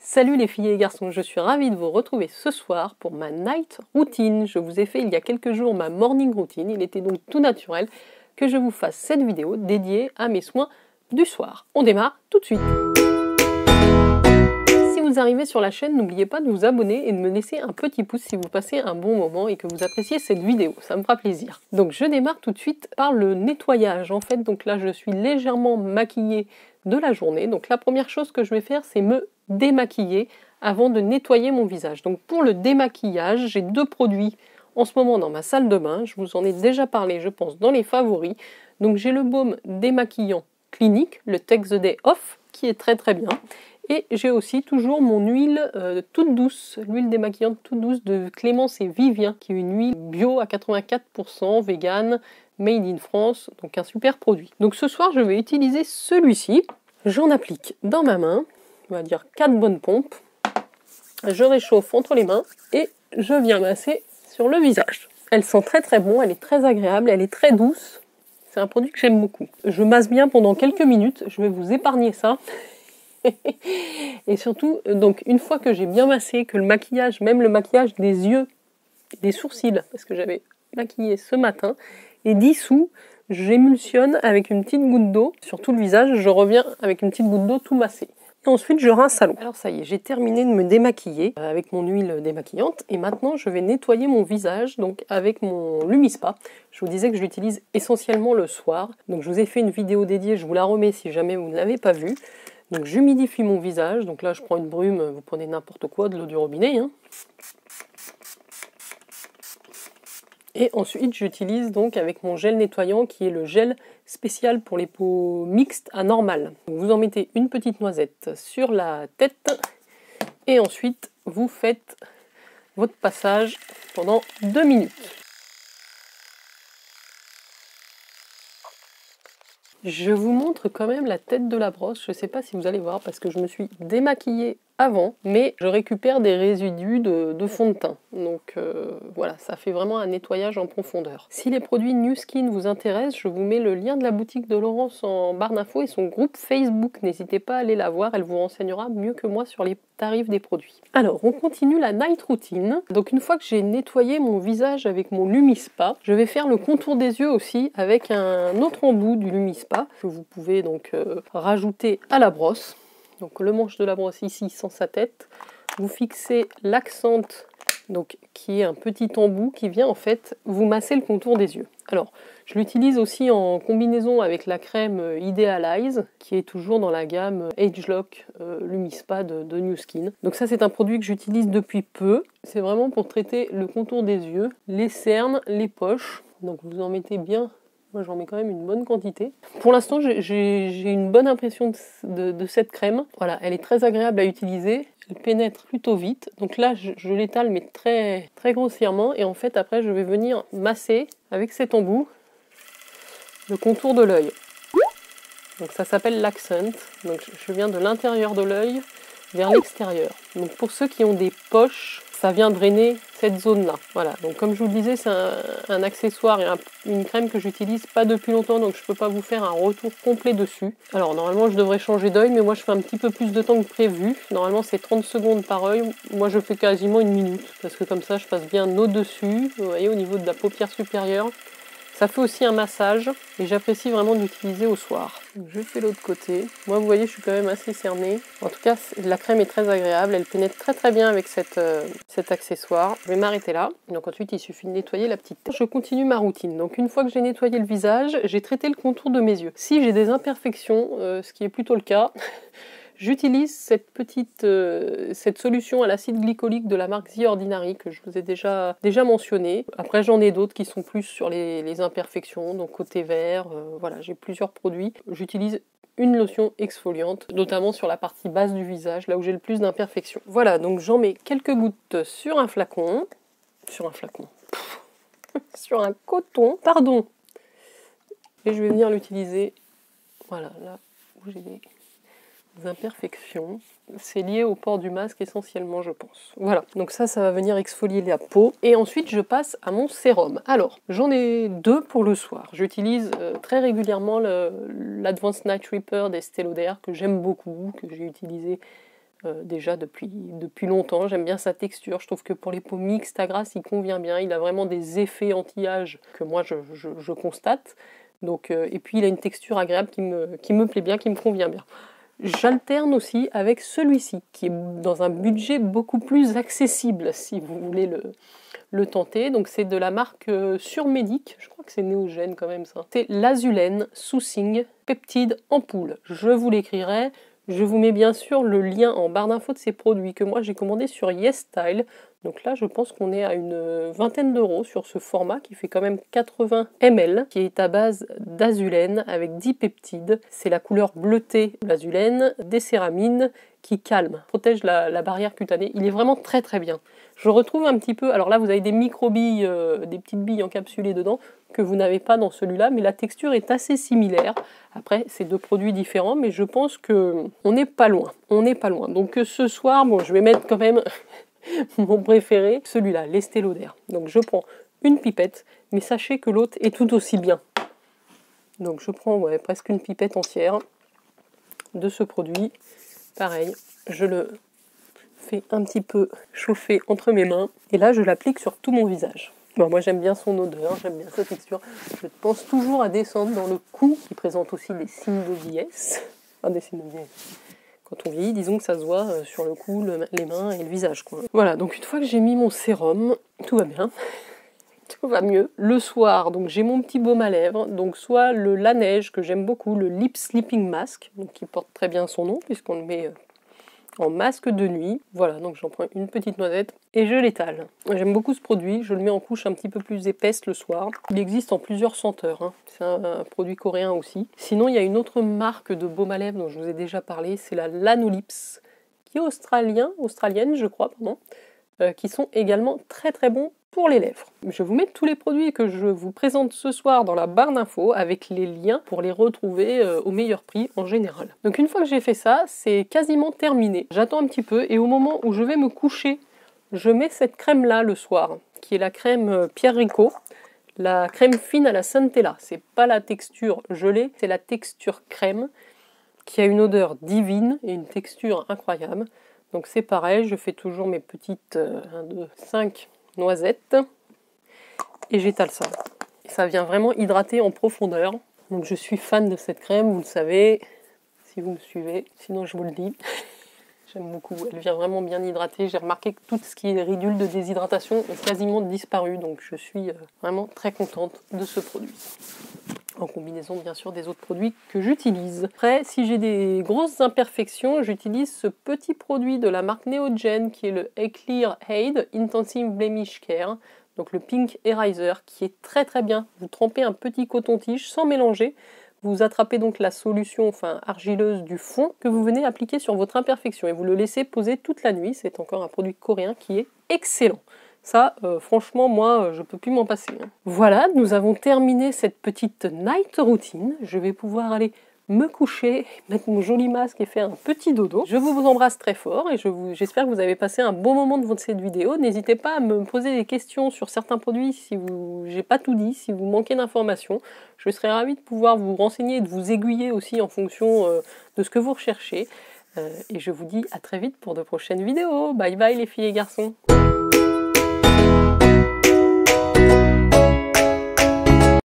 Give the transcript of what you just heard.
Salut les filles et les garçons, je suis ravie de vous retrouver ce soir pour ma night routine. Je vous ai fait il y a quelques jours ma morning routine, il était donc tout naturel que je vous fasse cette vidéo dédiée à mes soins du soir. On démarre tout de suite. Si vous arrivez sur la chaîne, n'oubliez pas de vous abonner et de me laisser un petit pouce si vous passez un bon moment et que vous appréciez cette vidéo, ça me fera plaisir. Donc je démarre tout de suite par le nettoyage. En fait, donc là je suis légèrement maquillée de la journée. Donc la première chose que je vais faire, c'est me démaquiller avant de nettoyer mon visage. Donc pour le démaquillage, j'ai deux produits en ce moment dans ma salle de bain. Je vous en ai déjà parlé, je pense, dans les favoris. Donc j'ai le baume démaquillant clinique, le Take the Day Off, qui est très très bien. Et j'ai aussi toujours mon huile toute douce, l'huile démaquillante toute douce de Clémence et Vivien, qui est une huile bio à 84%, vegan, made in France, donc un super produit. Donc ce soir, je vais utiliser celui-ci. J'en applique dans ma main, on va dire 4 bonnes pompes. Je réchauffe entre les mains et je viens masser sur le visage. Elle sent très très bon, elle est très agréable, elle est très douce. C'est un produit que j'aime beaucoup. Je masse bien pendant quelques minutes, je vais vous épargner ça. Et surtout, donc une fois que j'ai bien massé, que le maquillage, même le maquillage des yeux, des sourcils, parce que j'avais maquillé ce matin, est dissous, j'émulsionne avec une petite goutte d'eau sur tout le visage, je reviens avec une petite goutte d'eau tout massé. Et ensuite je rince à l'eau. Alors ça y est, j'ai terminé de me démaquiller avec mon huile démaquillante et maintenant je vais nettoyer mon visage donc avec mon Lumispa. Je vous disais que je l'utilise essentiellement le soir, donc je vous ai fait une vidéo dédiée, je vous la remets si jamais vous ne l'avez pas vue. Donc j'humidifie mon visage, donc là je prends une brume, vous prenez n'importe quoi, de l'eau du robinet. Et ensuite j'utilise donc avec mon gel nettoyant qui est le gel spécial pour les peaux mixtes à normales. Vous en mettez une petite noisette sur la tête et ensuite vous faites votre passage pendant 2 minutes. Je vous montre quand même la tête de la brosse, je ne sais pas si vous allez voir parce que je me suis démaquillée avant, mais je récupère des résidus de fond de teint. Donc voilà, ça fait vraiment un nettoyage en profondeur. Si les produits Nu Skin vous intéressent, je vous mets le lien de la boutique de Laurence en barre d'infos et son groupe Facebook. N'hésitez pas à aller la voir, elle vous renseignera mieux que moi sur les tarifs des produits. Alors, on continue la night routine. Donc une fois que j'ai nettoyé mon visage avec mon Lumispa, je vais faire le contour des yeux aussi avec un autre embout du Lumispa que vous pouvez donc rajouter à la brosse. Donc le manche de la brosse ici sans sa tête, vous fixez l'accent donc qui est un petit embout qui vient en fait vous masser le contour des yeux. Alors je l'utilise aussi en combinaison avec la crème Idealize qui est toujours dans la gamme Agelock Lumispa de Nu Skin. Donc ça c'est un produit que j'utilise depuis peu. C'est vraiment pour traiter le contour des yeux, les cernes, les poches. Donc vous en mettez bien. Moi j'en mets quand même une bonne quantité. Pour l'instant j'ai une bonne impression de cette crème. Voilà, elle est très agréable à utiliser, elle pénètre plutôt vite. Donc là je l'étale mais très, très grossièrement et en fait après je vais venir masser avec cet embout le contour de l'œil. Donc ça s'appelle l'accent. Donc je viens de l'intérieur de l'œil vers l'extérieur. Donc pour ceux qui ont des poches, ça vient drainer cette zone-là. Voilà, donc comme je vous le disais, c'est un accessoire et une crème que j'utilise pas depuis longtemps, donc je peux pas vous faire un retour complet dessus. Alors normalement je devrais changer d'œil, mais moi je fais un petit peu plus de temps que prévu. Normalement c'est 30 secondes par œil, moi je fais quasiment 1 minute, parce que comme ça je passe bien au-dessus, vous voyez, au niveau de la paupière supérieure. Ça fait aussi un massage et j'apprécie vraiment de l'utiliser au soir. Donc je fais l'autre côté. Moi vous voyez je suis quand même assez cernée. En tout cas la crème est très agréable, elle pénètre très très bien avec cet accessoire. Je vais m'arrêter là. Donc ensuite il suffit de nettoyer la petite tête. Je continue ma routine. Donc une fois que j'ai nettoyé le visage, j'ai traité le contour de mes yeux. Si j'ai des imperfections, ce qui est plutôt le cas, j'utilise cette solution à l'acide glycolique de la marque The Ordinary que je vous ai déjà mentionné. Après j'en ai d'autres qui sont plus sur les imperfections, donc côté vert, voilà, j'ai plusieurs produits. J'utilise une lotion exfoliante, notamment sur la partie basse du visage, là où j'ai le plus d'imperfections. Voilà, donc j'en mets quelques gouttes sur un flacon, sur un coton, pardon. Et je vais venir l'utiliser, voilà, là où j'ai des imperfections. C'est lié au port du masque essentiellement je pense. Voilà, donc ça va venir exfolier la peau. Et ensuite je passe à mon sérum. Alors, j'en ai deux pour le soir. J'utilise très régulièrement l'Advanced Night Repair d'Estée Lauder que j'aime beaucoup, que j'ai utilisé déjà depuis longtemps. J'aime bien sa texture, je trouve que pour les peaux mixtes à grasse, il convient bien. Il a vraiment des effets anti-âge que moi je constate. Donc, et puis il a une texture agréable qui me plaît bien, qui me convient bien. J'alterne aussi avec celui-ci, qui est dans un budget beaucoup plus accessible, si vous voulez le tenter. Donc c'est de la marque Surmédic, je crois que c'est Néogène quand même ça. C'est l'Azulène Soothing Peptide Ampoule. Je vous l'écrirai. Je vous mets bien sûr le lien en barre d'infos de ces produits que moi j'ai commandé sur YesStyle. Donc là je pense qu'on est à une vingtaine d'euros sur ce format qui fait quand même 80 ml, qui est à base d'azulène avec 10 peptides. C'est la couleur bleutée de l'azulène, des céramines qui calment, protège la barrière cutanée. Il est vraiment très très bien. Je retrouve un petit peu, alors là vous avez des micro-billes, des petites billes encapsulées dedans, que vous n'avez pas dans celui-là, mais la texture est assez similaire. Après, c'est deux produits différents, mais je pense que on n'est pas loin. On n'est pas loin. Donc ce soir, bon, je vais mettre quand même mon préféré, celui-là, l'Estée Lauder. Donc je prends une pipette, mais sachez que l'autre est tout aussi bien. Donc je prends presque une pipette entière de ce produit. Pareil, je le fais un petit peu chauffer entre mes mains, et là je l'applique sur tout mon visage. Bon, moi j'aime bien son odeur, j'aime bien sa texture. Je pense toujours à descendre dans le cou, qui présente aussi des signes de vieillesse. Enfin, des signes de vieillesse. Quand on vieillit, disons que ça se voit sur le cou, les mains et le visage, quoi. Voilà, donc une fois que j'ai mis mon sérum, tout va bien. Tout va mieux. Le soir, donc j'ai mon petit baume à lèvres, donc soit le La Neige, que j'aime beaucoup, le Lip Sleeping Mask, donc qui porte très bien son nom, puisqu'on le met en masque de nuit. Voilà, donc j'en prends une petite noisette et je l'étale. J'aime beaucoup ce produit, je le mets en couche un petit peu plus épaisse le soir. Il existe en plusieurs senteurs, hein. C'est un produit coréen aussi. Sinon, il y a une autre marque de baume à lèvres dont je vous ai déjà parlé, c'est la Lanolips, qui est australienne, je crois, pardon, qui sont également très très bons pour les lèvres. Je vous mets tous les produits que je vous présente ce soir dans la barre d'infos avec les liens pour les retrouver au meilleur prix en général. Donc une fois que j'ai fait ça, c'est quasiment terminé. J'attends un petit peu et au moment où je vais me coucher, je mets cette crème là le soir, qui est la crème Pierre Rico, la crème fine à la Centella. C'est pas la texture gelée, c'est la texture crème qui a une odeur divine et une texture incroyable. Donc c'est pareil, je fais toujours mes petites 1, 2, 5 noisettes et j'étale ça. Ça vient vraiment hydrater en profondeur. Donc je suis fan de cette crème, vous le savez, si vous me suivez, sinon je vous le dis. J'aime beaucoup, elle vient vraiment bien hydrater. J'ai remarqué que tout ce qui est ridule de déshydratation est quasiment disparu, donc je suis vraiment très contente de ce produit. En combinaison bien sûr des autres produits que j'utilise. Après, si j'ai des grosses imperfections, j'utilise ce petit produit de la marque Neogène qui est le Eclear Aid Intensive Blemish Care, donc le Pink Eraser, qui est très très bien. Vous trempez un petit coton-tige sans mélanger, vous attrapez donc la solution argileuse du fond que vous venez appliquer sur votre imperfection et vous le laissez poser toute la nuit. C'est encore un produit coréen qui est excellent. Ça, franchement, moi, je peux plus m'en passer. Voilà, nous avons terminé cette petite night routine. Je vais pouvoir aller me coucher, mettre mon joli masque et faire un petit dodo. Je vous embrasse très fort et j'espère que vous avez passé un bon moment devant cette vidéo. N'hésitez pas à me poser des questions sur certains produits si j'ai pas tout dit, si vous manquez d'informations. Je serais ravie de pouvoir vous renseigner et de vous aiguiller aussi en fonction de ce que vous recherchez. Et je vous dis à très vite pour de prochaines vidéos. Bye bye les filles et garçons.